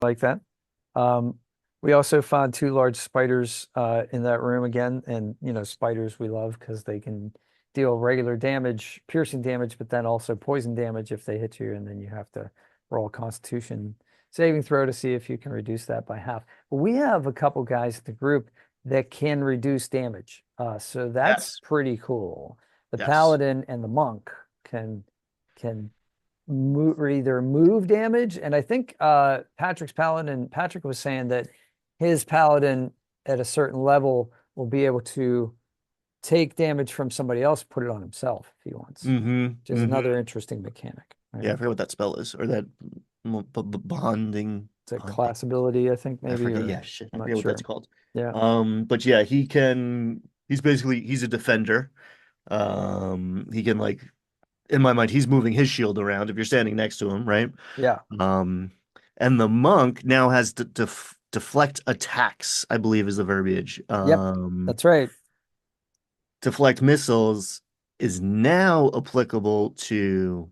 like that. Um, we also found two large spiders in that room again, and spiders we love because they can deal regular damage, piercing damage, but then also poison damage if they hit you, and then you have to roll a Constitution saving throw to see if you can reduce that by half. But we have a couple guys in the group that can reduce damage, so that's Yes. pretty cool. The Yes. paladin and the monk can either move damage, and I think Patrick's paladin, Patrick was saying that his paladin at a certain level will be able to take damage from somebody else, put it on himself if he wants, Mm-hmm. which is Mm-hmm. another interesting mechanic, right? Yeah, I forget what that spell is, or that bonding. It's a Bonding. class ability, I think, I maybe, forget. or Yeah, shit. I I'm not forget what that's sure. called. Yeah. But yeah, he can. He's a defender. He can like, in my mind, he's moving his shield around if you're standing next to him, right? Yeah. Um, and the monk now has to deflect attacks, I believe is the verbiage. Yep. That's right. Deflect missiles is now applicable to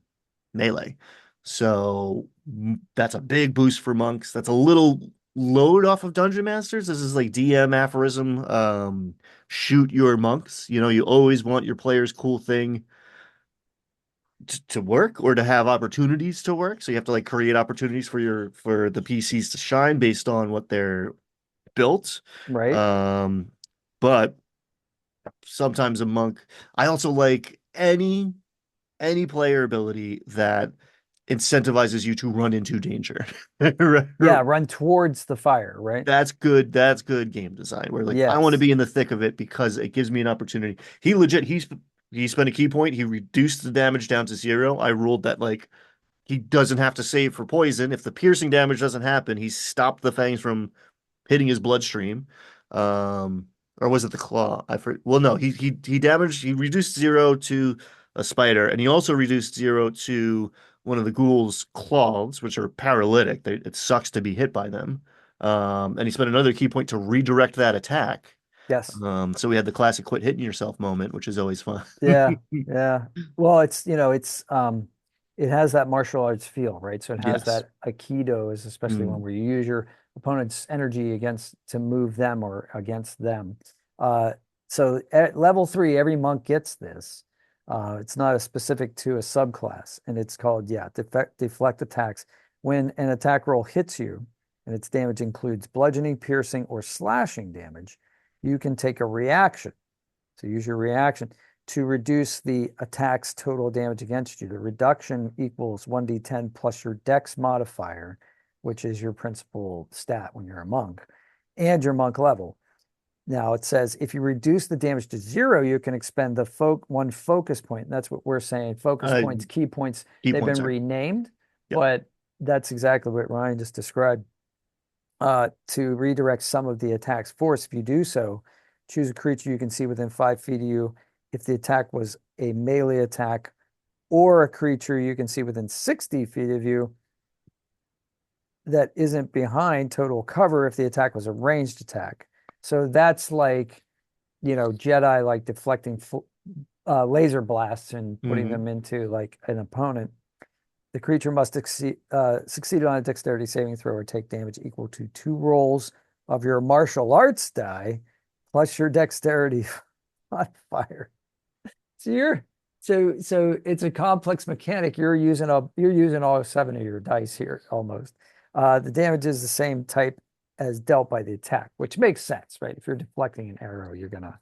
melee. So that's a big boost for monks. That's a little load off of Dungeon Masters. This is like DM aphorism. Shoot your monks. You always want your player's cool thing to work or to have opportunities to work. So you have to like create opportunities for the PCs to shine based on what they're built. Right. Um, but sometimes a monk. I also like any player ability that incentivizes you to run into danger. Yeah. Run towards the fire, right? That's good. That's good game design. Where like I want to Yes. be in the thick of it because it gives me an opportunity. He spent a key point. He reduced the damage down to zero. I ruled that like he doesn't have to save for poison. If the piercing damage doesn't happen, he stopped the fangs from hitting his bloodstream. Um, or was it the claw? Well, no, he reduced zero to a spider, and he also reduced zero to one of the ghoul's claws, which are paralytic. It sucks to be hit by them. And he spent another key point to redirect that attack. Yes. So we had the classic quit hitting yourself moment, which is always fun. Yeah, yeah. Well, it has that martial arts feel, right? So it has Yes. that Aikido is especially one Mm. where you use your opponent's energy against to move them or against them. So at level 3, every monk gets this. It's not a specific to a subclass, and it's called, yeah, deflect attacks. When an attack roll hits you, and its damage includes bludgeoning, piercing, or slashing damage, you can take a reaction. So use your reaction to reduce the attack's total damage against you. The reduction equals 1d10 plus your dex modifier, which is your principal stat when you're a monk, and your monk level. Now it says if you reduce the damage to zero, you can expend the one focus point. And that's what we're saying. Focus Uh, points, key points, Key they've points been are. renamed, Yep. but that's exactly what Ryan just described. To redirect some of the attack's force. If you do so, choose a creature you can see within 5 feet of you. If the attack was a melee attack, or a creature you can see within 60 feet of you that isn't behind total cover if the attack was a ranged attack. So that's like, Jedi like deflecting laser blasts and putting Hmm. them into like an opponent. The creature must succeed on a dexterity saving throw or take damage equal to 2 rolls of your martial arts die plus your dexterity modifier. So it's a complex mechanic. You're using all 7 of your dice here almost. The damage is the same type as dealt by the attack, which makes sense, right? If you're deflecting an arrow, you're gonna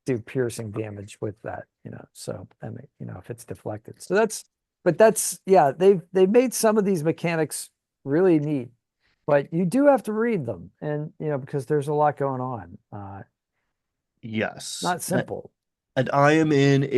do piercing damage with that, So I mean, if it's deflected. But that's yeah, they've made some of these mechanics really neat, but you do have to read them, and because there's a lot going on. Yes. Not simple. And I am in